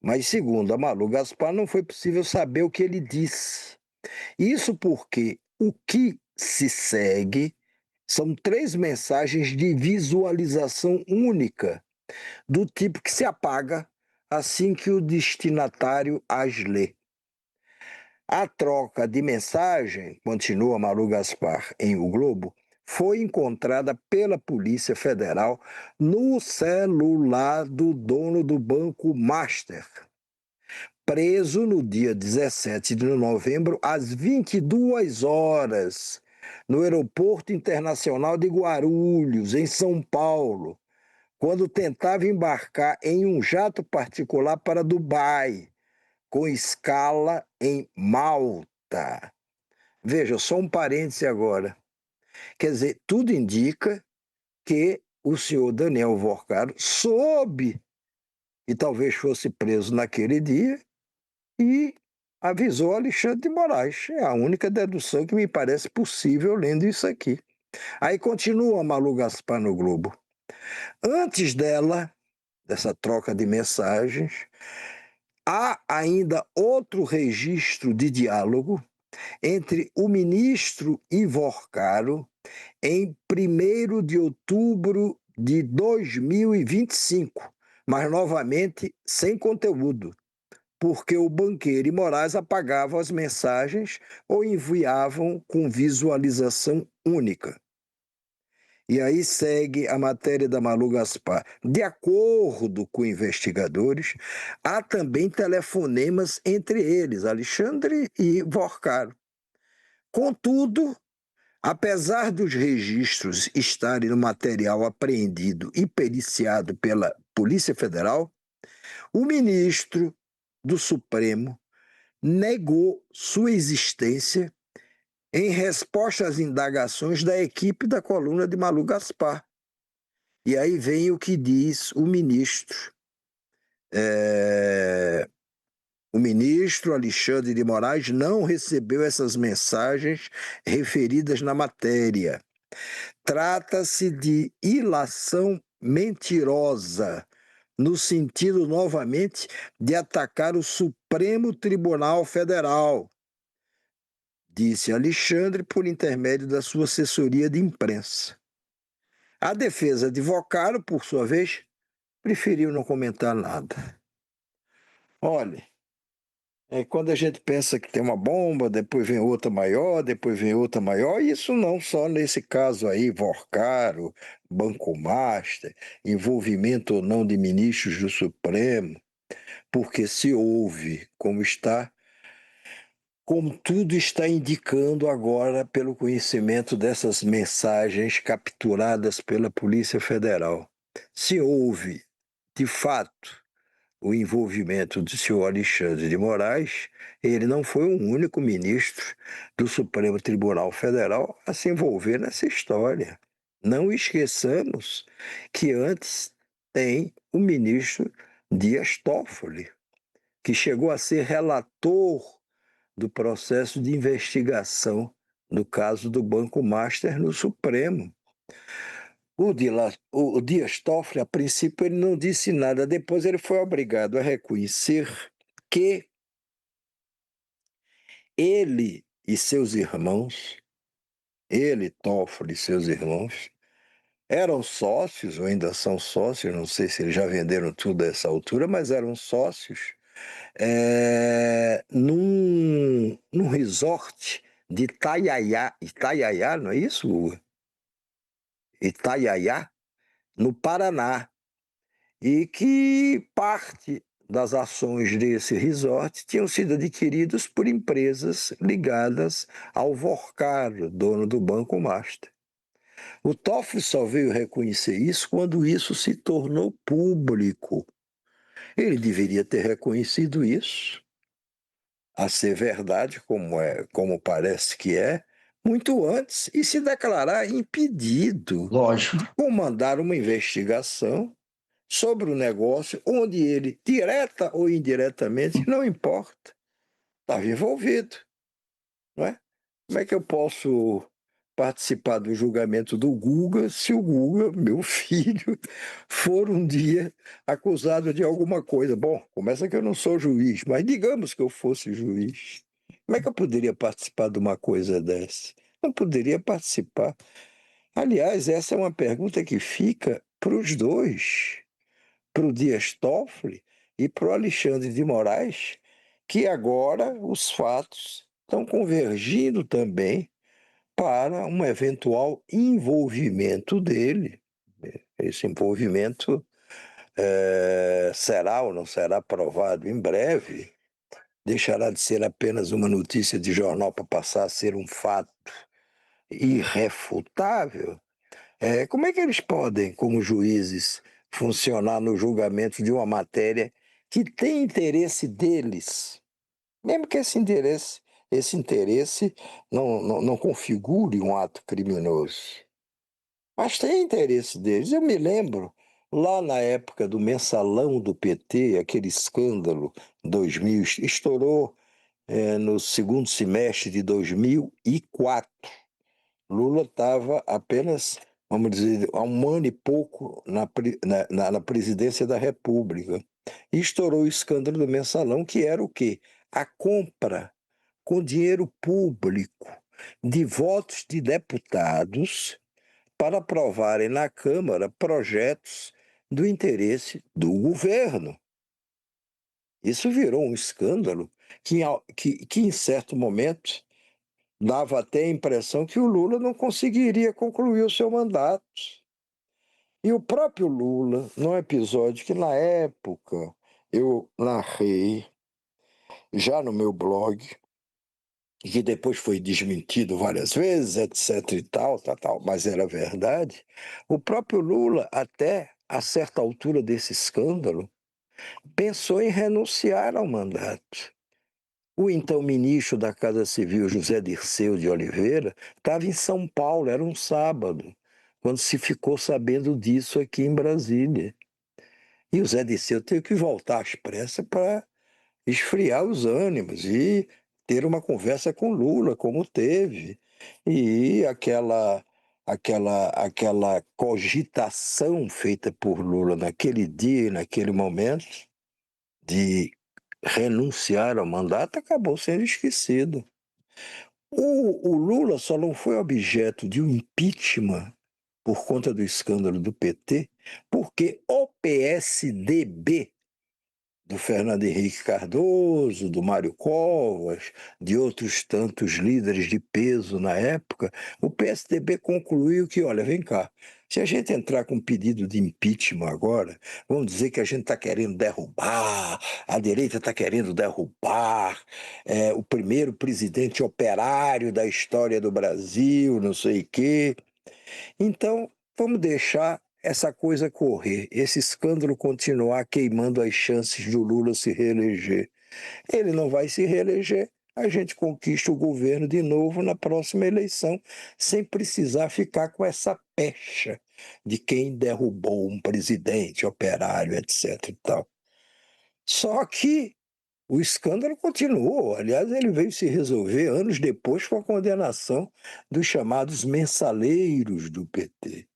Mas, segundo a Malu Gaspar, não foi possível saber o que ele disse. Isso porque o que se segue são 3 mensagens de visualização única, do tipo que se apaga assim que o destinatário as lê. A troca de mensagem, continua Malu Gaspar em O Globo, foi encontrada pela Polícia Federal no celular do dono do Banco Master, preso no dia 17 de novembro, às 22 horas, no Aeroporto Internacional de Guarulhos, em São Paulo, quando tentava embarcar em um jato particular para Dubai, com escala em Malta. Veja, só um parêntese agora. Quer dizer, tudo indica que o senhor Daniel Vorcaro soube e talvez fosse preso naquele dia e avisou Alexandre de Moraes. É a única dedução que me parece possível lendo isso aqui. Aí continua Malu Gaspar no Globo. Antes dela, dessa troca de mensagens, há ainda outro registro de diálogo entre o ministro Ivorcaro em 1º de outubro de 2025, mas novamente sem conteúdo, porque o banqueiro e Moraes apagavam as mensagens ou enviavam com visualização única. E aí segue a matéria da Malu Gaspar. De acordo com investigadores, há também telefonemas entre eles, Alexandre e Vorcaro. Contudo, apesar dos registros estarem no material apreendido e periciado pela Polícia Federal, o ministro do Supremo negou sua existência em resposta às indagações da equipe da coluna de Malu Gaspar. E aí vem o que diz o ministro. O ministro Alexandre de Moraes não recebeu essas mensagens referidas na matéria. Trata-se de ilação mentirosa, no sentido, novamente, de atacar o Supremo Tribunal Federal, disse Alexandre por intermédio da sua assessoria de imprensa. A defesa de Vocaro, por sua vez, preferiu não comentar nada. Olha, quando a gente pensa que tem uma bomba, depois vem outra maior, depois vem outra maior, isso não só nesse caso aí, Vorcaro, Banco Master, envolvimento ou não de ministros do Supremo, porque se houve, como tudo está indicando agora pelo conhecimento dessas mensagens capturadas pela Polícia Federal, se houve, de fato, o envolvimento do senhor Alexandre de Moraes, ele não foi o único ministro do Supremo Tribunal Federal a se envolver nessa história. Não esqueçamos que antes tem o ministro Dias Toffoli, que chegou a ser relator do processo de investigação no caso do Banco Master no Supremo. O Dias Toffoli, a princípio, ele não disse nada, depois ele foi obrigado a reconhecer que ele e seus irmãos, ele, Toffoli e seus irmãos, eram sócios, ou ainda são sócios, não sei se eles já venderam tudo a essa altura, mas eram sócios num resort de Itaiaiá, não é isso, Hugo? Itaiaiá, no Paraná, e que parte das ações desse resort tinham sido adquiridas por empresas ligadas ao Vorcaro, dono do Banco Master. O Toffoli só veio reconhecer isso quando isso se tornou público. Ele deveria ter reconhecido isso, a ser verdade, como parece que é, muito antes, e se declarar impedido Lógico. de comandar uma investigação sobre o negócio onde ele, direta ou indiretamente, não importa, estava envolvido, não é? Como é que eu posso participar do julgamento do Guga se o Guga, meu filho, for um dia acusado de alguma coisa. Bom, começa que eu não sou juiz, mas digamos que eu fosse juiz. Como é que eu poderia participar de uma coisa dessa? Não poderia participar. Aliás, essa é uma pergunta que fica para os dois, para o Dias Toffoli e para o Alexandre de Moraes, que agora os fatos estão convergindo também para um eventual envolvimento dele. Esse envolvimento será ou não será provado em breve, deixará de ser apenas uma notícia de jornal para passar a ser um fato irrefutável. Como é que eles podem, como juízes, funcionar no julgamento de uma matéria que tem interesse deles, mesmo que esse interesse não configure um ato criminoso? Mas tem interesse deles. Eu me lembro, lá na época do mensalão do PT, aquele escândalo 2000, estourou no segundo semestre de 2004. Lula estava apenas, vamos dizer, há um ano e pouco na presidência da República. E estourou o escândalo do mensalão, que era o quê? A compra com dinheiro público de votos de deputados para aprovarem na Câmara projetos do interesse do governo. Isso virou um escândalo que em certo momento, dava até a impressão que o Lula não conseguiria concluir o seu mandato. E o próprio Lula, num episódio que, na época, eu narrei já no meu blog, e que depois foi desmentido várias vezes, etc e tal, mas era verdade. O próprio Lula, até a certa altura desse escândalo, pensou em renunciar ao mandato. O então ministro da Casa Civil, José Dirceu de Oliveira, estava em São Paulo, era um sábado, quando se ficou sabendo disso aqui em Brasília. E o Zé Dirceu teve que voltar às pressas para esfriar os ânimos e ter uma conversa com Lula, como teve. E aquela cogitação feita por Lula naquele dia e naquele momento de renunciar ao mandato acabou sendo esquecido. O Lula só não foi objeto de um impeachment por conta do escândalo do PT, porque o PSDB do Fernando Henrique Cardoso, do Mário Covas, de outros tantos líderes de peso na época, o PSDB concluiu que, olha, vem cá, se a gente entrar com um pedido de impeachment agora, vamos dizer que a gente está querendo derrubar, a direita está querendo derrubar o primeiro presidente operário da história do Brasil, não sei o quê. Então, vamos deixar essa coisa correr, esse escândalo continuar queimando as chances do Lula se reeleger. Ele não vai se reeleger, a gente conquista o governo de novo na próxima eleição, sem precisar ficar com essa pecha de quem derrubou um presidente, operário, etc e tal. Só que o escândalo continuou. Aliás, ele veio se resolver anos depois com a condenação dos chamados mensaleiros do PT.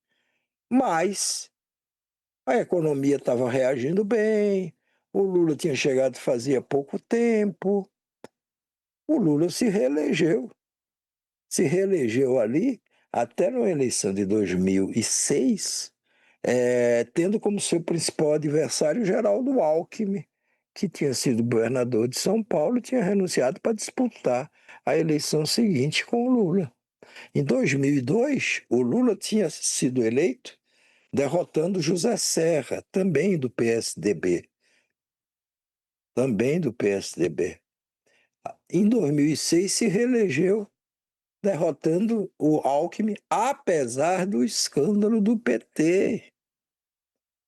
Mas a economia estava reagindo bem, o Lula tinha chegado fazia pouco tempo, o Lula se reelegeu. Se reelegeu ali, até na eleição de 2006, tendo como seu principal adversário Geraldo Alckmin, que tinha sido governador de São Paulo e tinha renunciado para disputar a eleição seguinte com o Lula. Em 2002, o Lula tinha sido eleito derrotando José Serra, também do PSDB. Também do PSDB. Em 2006 se reelegeu, derrotando o Alckmin, apesar do escândalo do PT.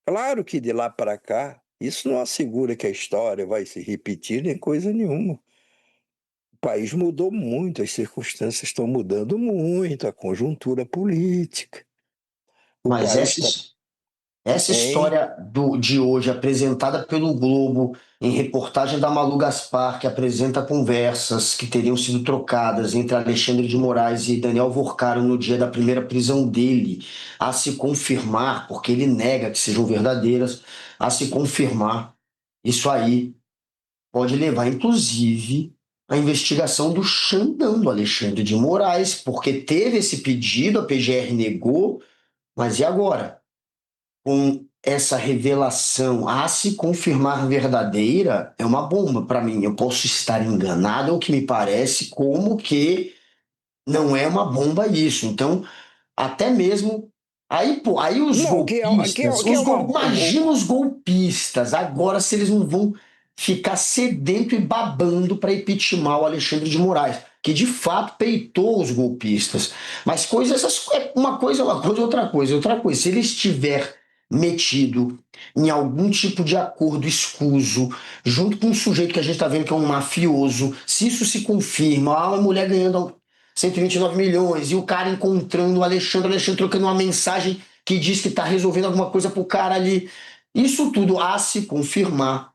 Claro que de lá para cá, isso não assegura que a história vai se repetir nem coisa nenhuma. O país mudou muito, as circunstâncias estão mudando muito, a conjuntura política. O Mas país está. Essa Hein? história de hoje, apresentada pelo Globo, em reportagem da Malu Gaspar, que apresenta conversas que teriam sido trocadas entre Alexandre de Moraes e Daniel Vorcaro no dia da primeira prisão dele, a se confirmar, porque ele nega que sejam verdadeiras, a se confirmar, isso aí pode levar, inclusive, à investigação do Xandão, do Alexandre de Moraes, porque teve esse pedido, a PGR negou, mas e agora? Com essa revelação a se confirmar verdadeira, é uma bomba para mim. Eu posso estar enganado, ou que me parece como que não é uma bomba isso. Então, até mesmo. Aí, pô, aí os Não, golpistas, que é uma. imagina os golpistas, agora se eles não vão ficar sedento e babando para impeachment o Alexandre de Moraes, que de fato peitou os golpistas. Mas uma coisa, outra coisa, outra coisa. Se ele estiver metido em algum tipo de acordo escuso, junto com um sujeito que a gente está vendo que é um mafioso, se isso se confirma, uma mulher ganhando 129 milhões, e o cara encontrando o Alexandre trocando uma mensagem que diz que está resolvendo alguma coisa pro cara ali. Isso tudo, a se confirmar,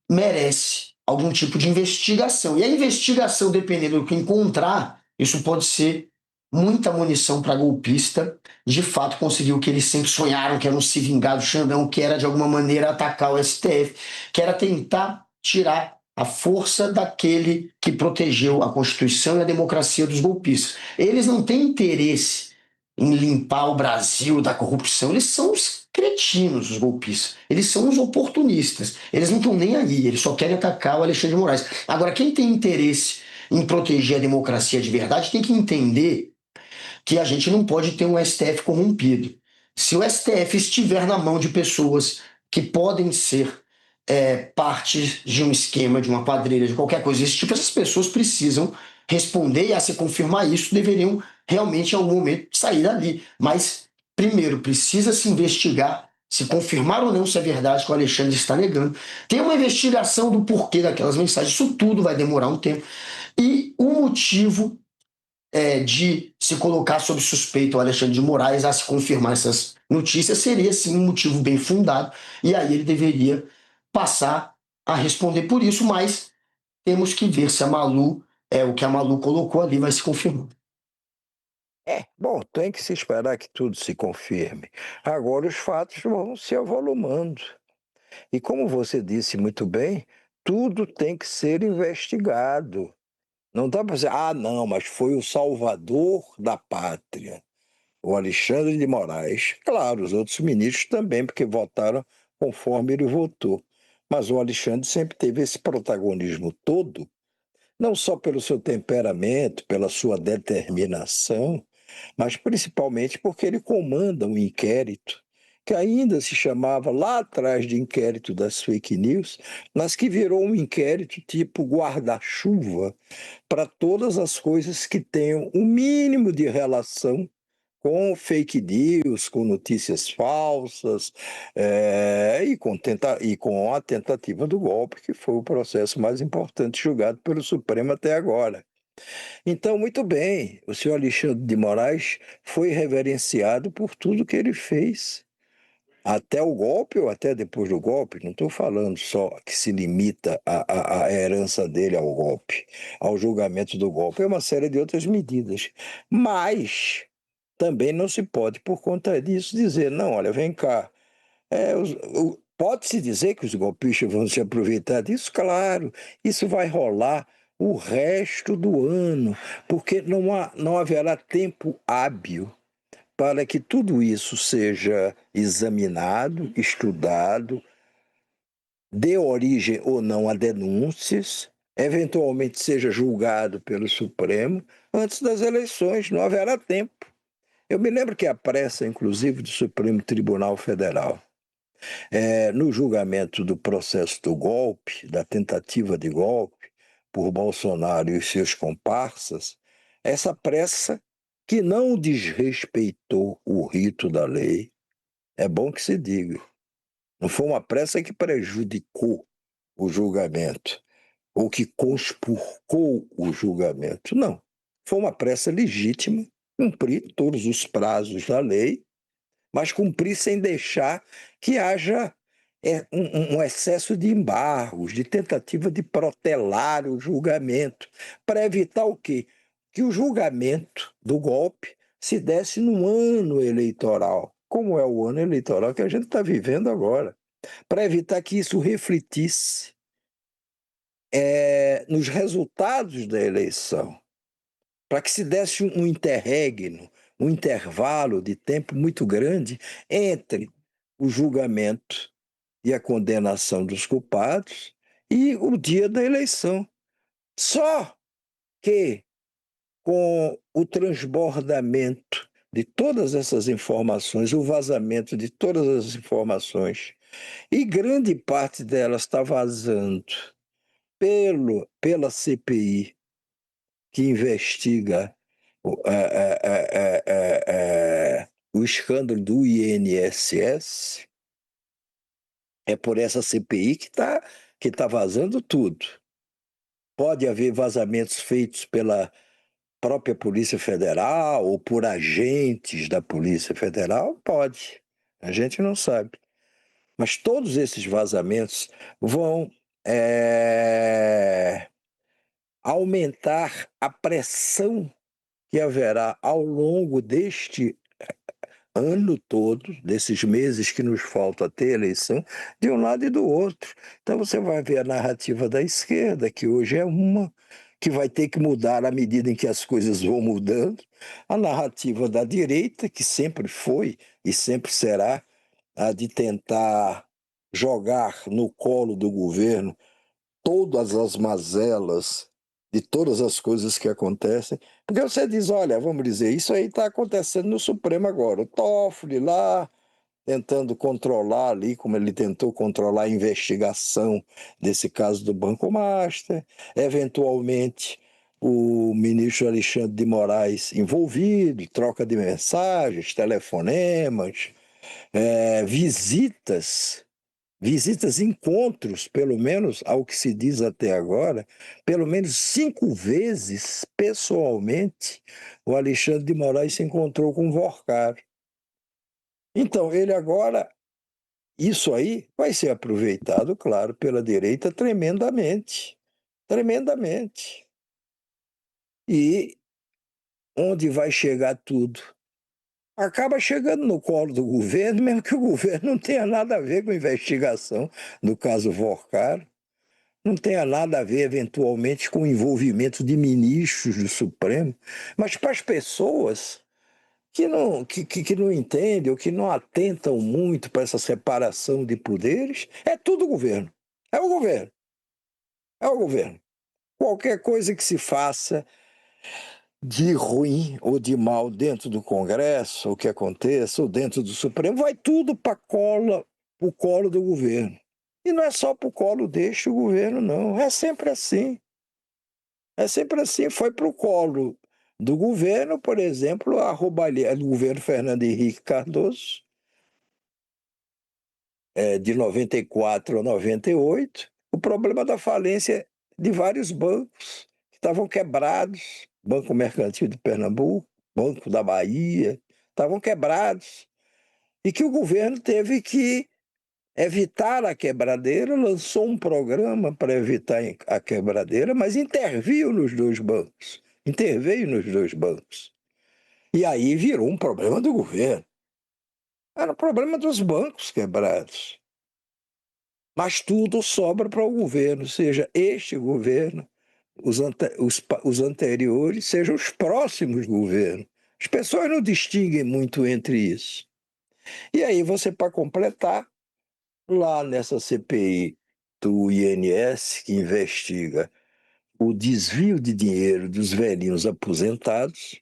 merece algum tipo de investigação. E a investigação, dependendo do que encontrar, isso pode ser muita munição para golpista, de fato conseguiu o que eles sempre sonharam, que era um se vingar do Xandão, que era de alguma maneira atacar o STF, que era tentar tirar a força daquele que protegeu a Constituição e a democracia dos golpistas. Eles não têm interesse em limpar o Brasil da corrupção, eles são os cretinos, os golpistas. Eles são os oportunistas. Eles não estão nem aí, eles só querem atacar o Alexandre de Moraes. Agora, quem tem interesse em proteger a democracia de verdade tem que entender que a gente não pode ter um STF corrompido. Se o STF estiver na mão de pessoas que podem ser parte de um esquema, de uma quadrilha, de qualquer coisa desse tipo, essas pessoas precisam responder e, a se confirmar isso, deveriam realmente, em algum momento, sair dali. Mas, primeiro, precisa se investigar, se confirmar ou não se é verdade que o Alexandre está negando. Tem uma investigação do porquê daquelas mensagens. Isso tudo vai demorar um tempo. E o motivo de se colocar sob suspeita o Alexandre de Moraes a se confirmar essas notícias seria sim um motivo bem fundado, e aí ele deveria passar a responder por isso, mas temos que ver se a Malu, o que a Malu colocou ali, vai se confirmar. Bom, tem que se esperar que tudo se confirme. Agora os fatos vão se avolumando. E como você disse muito bem, tudo tem que ser investigado. Não dá para dizer, ah, não, mas foi o salvador da pátria, o Alexandre de Moraes. Claro, os outros ministros também, porque votaram conforme ele votou. Mas o Alexandre sempre teve esse protagonismo todo, não só pelo seu temperamento, pela sua determinação, mas principalmente porque ele comanda um inquérito que ainda se chamava lá atrás de inquérito das fake news, mas que virou um inquérito tipo guarda-chuva para todas as coisas que tenham o mínimo de relação com fake news, com notícias falsas, e com a tentativa do golpe, que foi o processo mais importante julgado pelo Supremo até agora. Então, muito bem, o senhor Alexandre de Moraes foi reverenciado por tudo que ele fez. Até o golpe ou até depois do golpe, não estou falando só que se limita a herança dele ao golpe, ao julgamento do golpe, é uma série de outras medidas. Mas também não se pode, por conta disso, dizer, não, olha, vem cá. Pode-se dizer que os golpistas vão se aproveitar disso? Claro, isso vai rolar o resto do ano, porque não haverá tempo hábil para que tudo isso seja examinado, estudado, dê origem ou não a denúncias, eventualmente seja julgado pelo Supremo antes das eleições, não haverá tempo. Eu me lembro que a pressa, inclusive, do Supremo Tribunal Federal, no julgamento do processo do golpe, da tentativa de golpe, por Bolsonaro e seus comparsas, essa pressa que não desrespeitou o rito da lei, é bom que se diga, não foi uma pressa que prejudicou o julgamento, ou que conspurcou o julgamento, não. Foi uma pressa legítima, cumprir todos os prazos da lei, mas cumprir sem deixar que haja um excesso de embargos, de tentativa de protelar o julgamento, para evitar o quê? Que o julgamento do golpe se desse no ano eleitoral, como é o ano eleitoral que a gente está vivendo agora, para evitar que isso refletisse nos resultados da eleição, para que se desse um interregno, um intervalo de tempo muito grande entre o julgamento e a condenação dos culpados e o dia da eleição. Só que, com o transbordamento de todas essas informações, o vazamento de todas as informações, e grande parte delas está vazando pela CPI, que investiga o escândalo do INSS, é por essa CPI que tá vazando tudo. Pode haver vazamentos feitos pela própria Polícia Federal ou por agentes da Polícia Federal? Pode. A gente não sabe. Mas todos esses vazamentos vão aumentar a pressão que haverá ao longo deste ano todo, desses meses que nos faltam até a eleição, de um lado e do outro. Então você vai ver a narrativa da esquerda, que hoje é uma, que vai ter que mudar à medida em que as coisas vão mudando, a narrativa da direita, que sempre foi e sempre será a de tentar jogar no colo do governo todas as mazelas de todas as coisas que acontecem, porque você diz, olha, vamos dizer, isso aí está acontecendo no Supremo agora, o Toffoli lá tentando controlar ali, como ele tentou controlar a investigação desse caso do Banco Master, eventualmente o ministro Alexandre de Moraes envolvido, troca de mensagens, telefonemas, visitas, encontros, pelo menos ao que se diz até agora, pelo menos 5 vezes, pessoalmente, o Alexandre de Moraes se encontrou com o Vorcar. Então, ele agora, isso aí vai ser aproveitado, claro, pela direita tremendamente, tremendamente. E onde vai chegar tudo? Acaba chegando no colo do governo, mesmo que o governo não tenha nada a ver com a investigação do caso Vorcar. Não tenha nada a ver, eventualmente, com o envolvimento de ministros do Supremo, mas para as pessoas que não entendem ou que não atentam muito para essa separação de poderes, é tudo governo. É o governo. É o governo. Qualquer coisa que se faça de ruim ou de mal dentro do Congresso, ou que aconteça, ou dentro do Supremo, vai tudo para o colo do governo. E não é só para o colo deste governo, não. É sempre assim. É sempre assim. Foi para o colo do governo, por exemplo, a roubalheira do governo Fernando Henrique Cardoso, de 94 a 98, o problema da falência de vários bancos que estavam quebrados, Banco Mercantil de Pernambuco, Banco da Bahia, estavam quebrados, e que o governo teve que evitar a quebradeira, lançou um programa para evitar a quebradeira, mas interveio nos dois bancos. Interveio nos dois bancos. E aí virou um problema do governo. Era um problema dos bancos quebrados. Mas tudo sobra para o governo, seja este governo, os anteriores, sejam os próximos governos. As pessoas não distinguem muito entre isso. E aí você, para completar, lá nessa CPI do INS, que investiga o desvio de dinheiro dos velhinhos aposentados,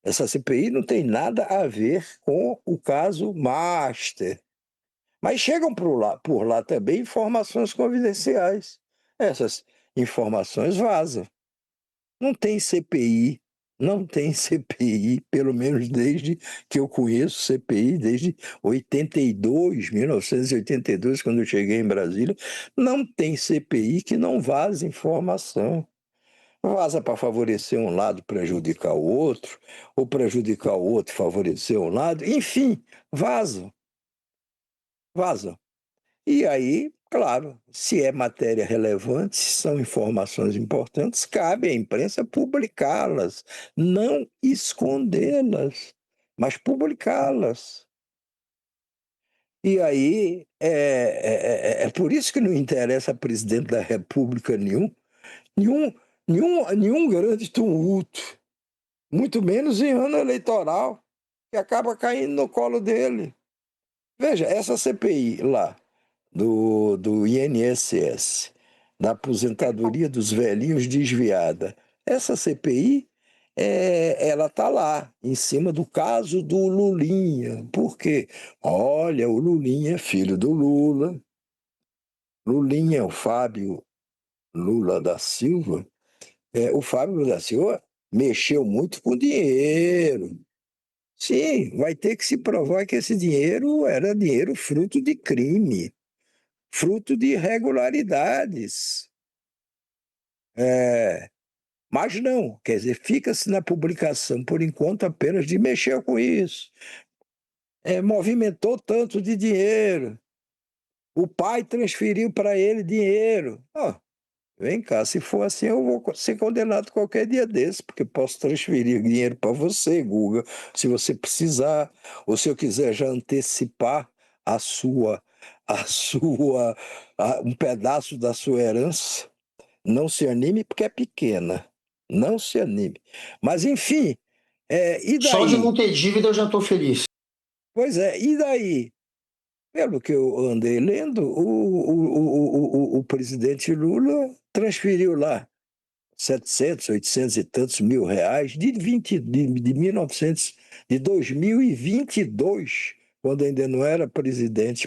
essa CPI não tem nada a ver com o caso Master. Mas chegam por lá também informações confidenciais. Essas informações vazam. Não tem CPI, não tem CPI, pelo menos desde que eu conheço CPI, desde 82, 1982, quando eu cheguei em Brasília, não tem CPI que não vaze informação. Vaza para favorecer um lado, prejudicar o outro, ou prejudicar o outro, favorecer um lado, enfim, vazam, vazam. E aí, claro, se é matéria relevante, se são informações importantes, cabe à imprensa publicá-las, não escondê-las, mas publicá-las. E aí, é por isso que não interessa a presidente da República nenhum, nenhum grande tumulto, muito menos em ano eleitoral, que acaba caindo no colo dele. Veja, essa CPI lá, do INSS, da aposentadoria dos velhinhos desviada. Essa CPI, ela está lá, em cima do caso do Lulinha. Por quê? Olha, o Lulinha é filho do Lula. Lulinha é o Fábio Lula da Silva. O Fábio Lula da Silva mexeu muito com dinheiro. Sim, vai ter que se provar que esse dinheiro era dinheiro fruto de crime, fruto de irregularidades. É, mas não, quer dizer, fica-se na publicação, por enquanto, apenas de mexer com isso. Movimentou tanto de dinheiro. O pai transferiu para ele dinheiro. Vem cá, se for assim, eu vou ser condenado qualquer dia desse, porque posso transferir dinheiro para você, Guga, se você precisar, ou se eu quiser já antecipar a sua, um pedaço da sua herança. Não se anime porque é pequena. Não se anime. Mas, enfim, e Só de não daí? ter dívida eu já estou feliz. Pois é, e daí? Pelo que eu andei lendo, o presidente Lula transferiu lá 700, 800 e tantos mil reais de 1900, de 2022, quando ainda não era presidente.